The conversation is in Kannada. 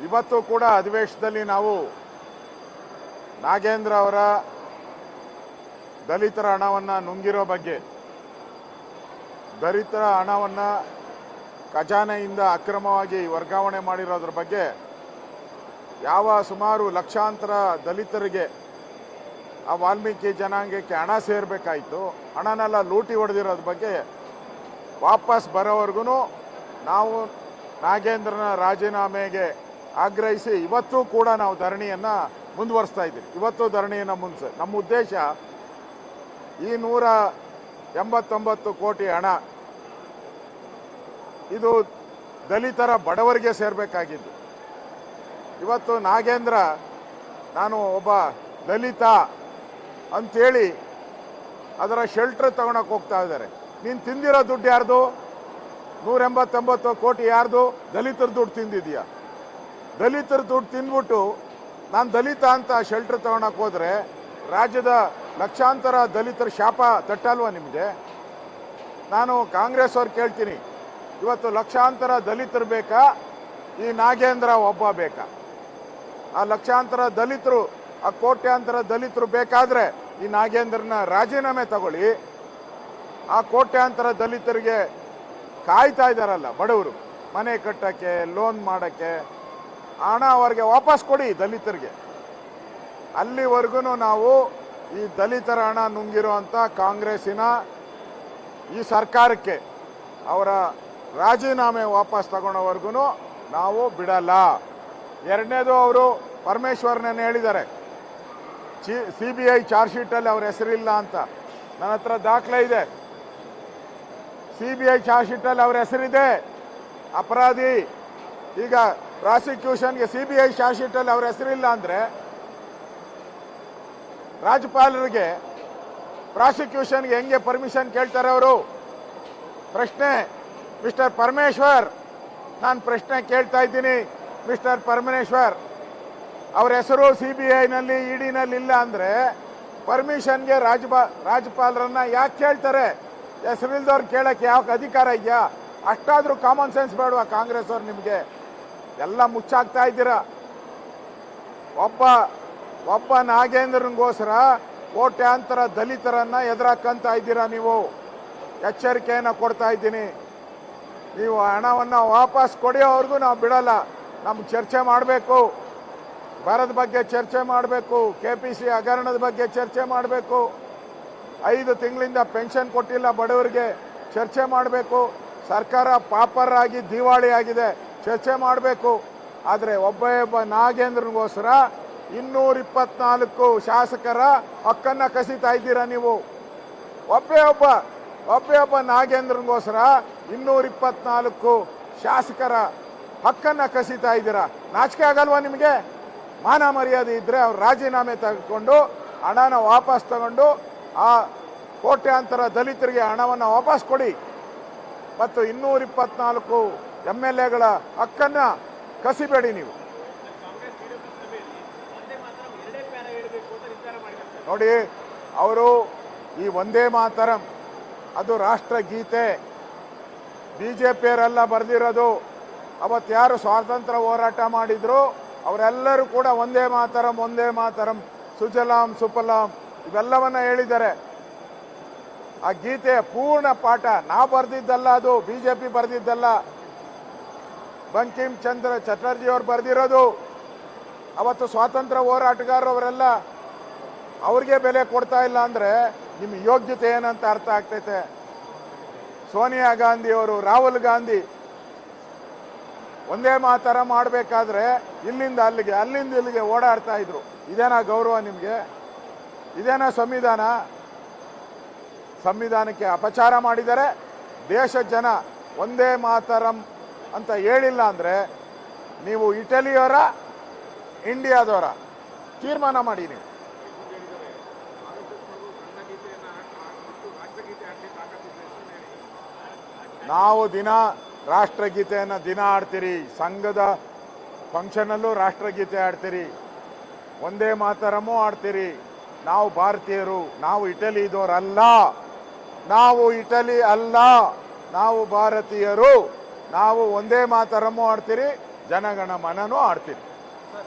ಇವತ್ತು ಕೂಡ ಅಧಿವೇಶನದಲ್ಲಿ ನಾವು ನಾಗೇಂದ್ರ ಅವರ ದಲಿತರ ಹಣವನ್ನು ನುಂಗಿರೋ ಬಗ್ಗೆ, ದಲಿತರ ಹಣವನ್ನು ಖಜಾನೆಯಿಂದ ಅಕ್ರಮವಾಗಿ ವರ್ಗಾವಣೆ ಮಾಡಿರೋದ್ರ ಬಗ್ಗೆ, ಸುಮಾರು ಲಕ್ಷಾಂತರ ದಲಿತರಿಗೆ ಆ ವಾಲ್ಮೀಕಿ ಜನಾಂಗಕ್ಕೆ ಹಣ ಸೇರಬೇಕಾಯಿತು, ಹಣನೆಲ್ಲ ಲೂಟಿ ಹೊಡೆದಿರೋದ್ರ ಬಗ್ಗೆ ವಾಪಸ್ ಬರೋವರೆಗೂ ನಾವು ನಾಗೇಂದ್ರನ ರಾಜೀನಾಮೆಗೆ ಆಗ್ರಹಿಸಿ ಇವತ್ತು ಕೂಡ ನಾವು ಧರಣಿಯನ್ನು ಮುಂದುವರಿಸ್ತಾ ಇದ್ದೀವಿ. ಇವತ್ತು ಧರಣಿಯನ್ನು ನಮ್ಮ ಉದ್ದೇಶ ಈ 189 ಕೋಟಿ ಹಣ ಇದು ದಲಿತರ ಬಡವರಿಗೆ ಸೇರಬೇಕಾಗಿದ್ದು. ಇವತ್ತು ನಾಗೇಂದ್ರ ನಾನು ಒಬ್ಬ ದಲಿತ ಅಂಥೇಳಿ ಅದರ ಶೆಲ್ಟರ್ ತಗೊಳಕ್ಕೆ ಹೋಗ್ತಾ ಇದ್ದಾರೆ. ನೀನು ತಿಂದಿರೋ ದುಡ್ಡು ಯಾರ್ದು? 189 ಕೋಟಿ ಯಾರ್ದು? ದಲಿತರ ದುಡ್ಡು ತಿಂದಿದ್ಯಾ? ದಲಿತರ ದುಡ್ಡು ತಿಂದ್ಬಿಟ್ಟು ನಾನು ದಲಿತ ಅಂತ ಶೆಲ್ಟರ್ ತಗೊಳಕ್ಕೆ ಹೋದರೆ ರಾಜ್ಯದ ಲಕ್ಷಾಂತರ ದಲಿತರ ಶಾಪ ತಟ್ಟಲ್ವ ನಿಮಗೆ? ನಾನು ಕಾಂಗ್ರೆಸ್ ಅವ್ರು ಕೇಳ್ತೀನಿ, ಇವತ್ತು ಲಕ್ಷಾಂತರ ದಲಿತರು ಬೇಕಾ, ಈ ನಾಗೇಂದ್ರ ಒಬ್ಬ ಬೇಕಾ? ಆ ಲಕ್ಷಾಂತರ ದಲಿತರು, ಆ ಕೋಟ್ಯಾಂತರ ದಲಿತರು ಬೇಕಾದರೆ ಈ ನಾಗೇಂದ್ರನ ರಾಜೀನಾಮೆ ತಗೊಳ್ಳಿ. ಆ ಕೋಟ್ಯಾಂತರ ದಲಿತರಿಗೆ ಕಾಯ್ತಾ ಇದ್ದಾರಲ್ಲ ಬಡವರು, ಮನೆ ಕಟ್ಟಕ್ಕೆ, ಲೋನ್ ಮಾಡೋಕ್ಕೆ, ಹಣ ಅವ್ರಿಗೆ ವಾಪಸ್ ಕೊಡಿ ದಲಿತರಿಗೆ. ಅಲ್ಲಿವರೆಗೂ ನಾವು ಈ ದಲಿತರ ಹಣ ನುಂಗಿರೋ ಅಂಥ ಕಾಂಗ್ರೆಸ್ಸಿನ ಈ ಸರ್ಕಾರಕ್ಕೆ ಅವರ ರಾಜೀನಾಮೆ ವಾಪಸ್ ತಗೊಳ್ಳೋವರೆಗೂ ನಾವು ಬಿಡಲ್ಲ. ಎರಡನೇದು, ಅವರು ಪರಮೇಶ್ವರ್ನೇ ಹೇಳಿದ್ದಾರೆ CBI ಚಾರ್ಜ್ ಶೀಟಲ್ಲಿ ಅವ್ರ ಹೆಸರಿಲ್ಲ ಅಂತ. ನನ್ನ ಹತ್ರ ದಾಖಲೆ ಇದೆ. CBI ಚಾರ್ಜ್ ಶೀಟಲ್ಲಿ ಅವ್ರ ಹೆಸರಿದೆ, ಅಪರಾಧಿ. ಈಗ ಪ್ರಾಸಿಕ್ಯೂಷನ್ಗೆ CBI ಚಾರ್ಜ್ ಶೀಟಲ್ಲಿ ಅವ್ರ ಹೆಸರಿಲ್ಲ ಅಂದರೆ ರಾಜ್ಯಪಾಲರಿಗೆ ಪ್ರಾಸಿಕ್ಯೂಷನ್ಗೆ ಹೆಂಗೆ ಪರ್ಮಿಷನ್ ಕೇಳ್ತಾರೆ ಅವರು? ಪ್ರಶ್ನೆ ಮಿಸ್ಟರ್ ಪರಮೇಶ್ವರ್, ನಾನು ಪ್ರಶ್ನೆ ಕೇಳ್ತಾ ಇದ್ದೀನಿ. ಮಿಸ್ಟರ್ ಪರಮೇಶ್ವರ್, ಅವ್ರ ಹೆಸರು CBIನಲ್ಲಿ EDನಲ್ಲಿ ಇಲ್ಲ ಅಂದರೆ ಪರ್ಮಿಷನ್ಗೆ ರಾಜ್ಯಪಾಲರನ್ನ ಯಾಕೆ ಕೇಳ್ತಾರೆ? ಹೆಸರಿಲ್ದವ್ರು ಕೇಳಕ್ಕೆ ಯಾವ ಅಧಿಕಾರ ಇದೆಯಾ? ಅಷ್ಟಾದರೂ ಕಾಮನ್ ಸೆನ್ಸ್ ಬೇಡವಾ ಕಾಂಗ್ರೆಸ್ ಅವ್ರು? ನಿಮಗೆ ಎಲ್ಲ ಮುಚ್ಚಾಕ್ತಾ ಇದ್ದೀರಾ. ಒಬ್ಬ ನಾಗೇಂದ್ರನಿಗೋಸ್ಕರ ಕೋಟ್ಯಾಂತರ ದಲಿತರನ್ನ ಎದುರಾಕಂತ ಇದ್ದೀರಾ ನೀವು. ಎಚ್ಚರಿಕೆಯನ್ನು ಕೊಡ್ತಾ ಇದ್ದೀನಿ. ನೀವು ಹಣವನ್ನು ವಾಪಸ್ ಕೊಡಿಯೋವರೆಗೂ ನಾವು ಬಿಡಲ್ಲ. ನಮ್ಗೆ ಚರ್ಚೆ ಮಾಡಬೇಕು, ಬರದ ಬಗ್ಗೆ ಚರ್ಚೆ ಮಾಡಬೇಕು, KPC ಹಗರಣದ ಬಗ್ಗೆ ಚರ್ಚೆ ಮಾಡಬೇಕು, 5 ತಿಂಗಳಿಂದ ಪೆನ್ಷನ್ ಕೊಟ್ಟಿಲ್ಲ ಬಡವರಿಗೆ, ಚರ್ಚೆ ಮಾಡಬೇಕು. ಸರ್ಕಾರ ಪಾಪರ್ ಆಗಿ ದಿವಾಳಿ ಆಗಿದೆ, ಚರ್ಚೆ ಮಾಡಬೇಕು. ಆದರೆ ಒಬ್ಬ ನಾಗೇಂದ್ರನಿಗೋಸ್ಕರ 224 ಶಾಸಕರ ಹಕ್ಕನ್ನು ಕಸಿತಾ ಇದ್ದೀರಾ ನೀವು. ಒಬ್ಬ ನಾಗೇಂದ್ರನಿಗೋಸ್ಕರ 224 ಶಾಸಕರ ಹಕ್ಕನ್ನು ಕಸಿತಾ ಇದ್ದೀರಾ. ನಾಚಿಕೆ ಆಗಲ್ವಾ ನಿಮಗೆ? ಮಾನ ಮರ್ಯಾದೆ ಇದ್ದರೆ ಅವ್ರು ರಾಜೀನಾಮೆ ತೆಗೆದುಕೊಂಡು ಹಣನ ವಾಪಸ್ ತಗೊಂಡು ಆ ಕೋಟ್ಯಾಂತರ ದಲಿತರಿಗೆ ಹಣವನ್ನು ವಾಪಸ್ ಕೊಡಿ. ಮತ್ತು 224 MLAಗಳ ಹಕ್ಕನ್ನು ಕಸಿಬೇಡಿ ನೀವು. ನೋಡಿ, ಅವರು ಈ ವಂದೇ ಮಾತರಂ ಅದು ರಾಷ್ಟ್ರಗೀತೆ, BJPಯವರೆಲ್ಲ ಬರೆದಿರೋದು. ಅವತ್ತು ಯಾರು ಸ್ವಾತಂತ್ರ್ಯ ಹೋರಾಟ ಮಾಡಿದ್ರು ಅವರೆಲ್ಲರೂ ಕೂಡ ವಂದೇ ಮಾತರಂ ಸುಜಲಾಂ ಸುಫಲಾಂ ಇವೆಲ್ಲವನ್ನ ಹೇಳಿದ್ದಾರೆ. ಆ ಗೀತೆಯ ಪೂರ್ಣ ಪಾಠ ನಾವು ಬರೆದಿದ್ದಲ್ಲ, ಅದು BJP ಬರೆದಿದ್ದಲ್ಲ, ಬಂಕಿಮ್ ಚಂದ್ರ ಚಟರ್ಜಿ ಅವರು ಬರೆದಿರೋದು. ಅವತ್ತು ಸ್ವಾತಂತ್ರ್ಯ ಹೋರಾಟಗಾರರು ಅವರೆಲ್ಲ ಅವ್ರಿಗೆ ಬೆಲೆ ಕೊಡ್ತಾ ಇಲ್ಲ ಅಂದರೆ ನಿಮ್ಮ ಯೋಗ್ಯತೆ ಏನಂತ ಅರ್ಥ ಆಗ್ತೈತೆ. ಸೋನಿಯಾ ಗಾಂಧಿ ಅವರು, ರಾಹುಲ್ ಗಾಂಧಿ ಒಂದೇ ಮಾತರ ಮಾಡಬೇಕಾದ್ರೆ ಇಲ್ಲಿಂದ ಅಲ್ಲಿಗೆ ಅಲ್ಲಿಂದ ಇಲ್ಲಿಗೆ ಓಡಾಡ್ತಾ ಇದ್ರು. ಇದೇನಾ ಗೌರವ ನಿಮಗೆ? ಇದೇನಾ ಸಂವಿಧಾನ? ಸಂವಿಧಾನಕ್ಕೆ ಅಪಚಾರ ಮಾಡಿದರೆ ದೇಶದ ಜನ ಒಂದೇ ಮಾತರಂ ಅಂತ ಹೇಳಿಲ್ಲ ಅಂದರೆ ನೀವು ಇಟಲಿಯವರ ಇಂಡಿಯಾದವರ ತೀರ್ಮಾನ ಮಾಡಿ. ನೀವು ನಾವು ದಿನ ರಾಷ್ಟ್ರಗೀತೆಯನ್ನು ದಿನ ಆಡ್ತೀರಿ, ಸಂಘದ ಫಂಕ್ಷನಲ್ಲೂ ರಾಷ್ಟ್ರಗೀತೆ ಆಡ್ತೀರಿ, ಒಂದೇ ಮಾತರಮೂ ಆಡ್ತೀರಿ. ನಾವು ಭಾರತೀಯರು, ನಾವು ಇಟಲಿದವರಲ್ಲ, ನಾವು ಇಟಲಿ ಅಲ್ಲ, ನಾವು ಭಾರತೀಯರು. ನಾವು ಒಂದೇ ಮಾತರಮೂ ಆಡ್ತೀರಿ, ಜನಗಣ ಮನನೂ ಆಡ್ತೀನಿ.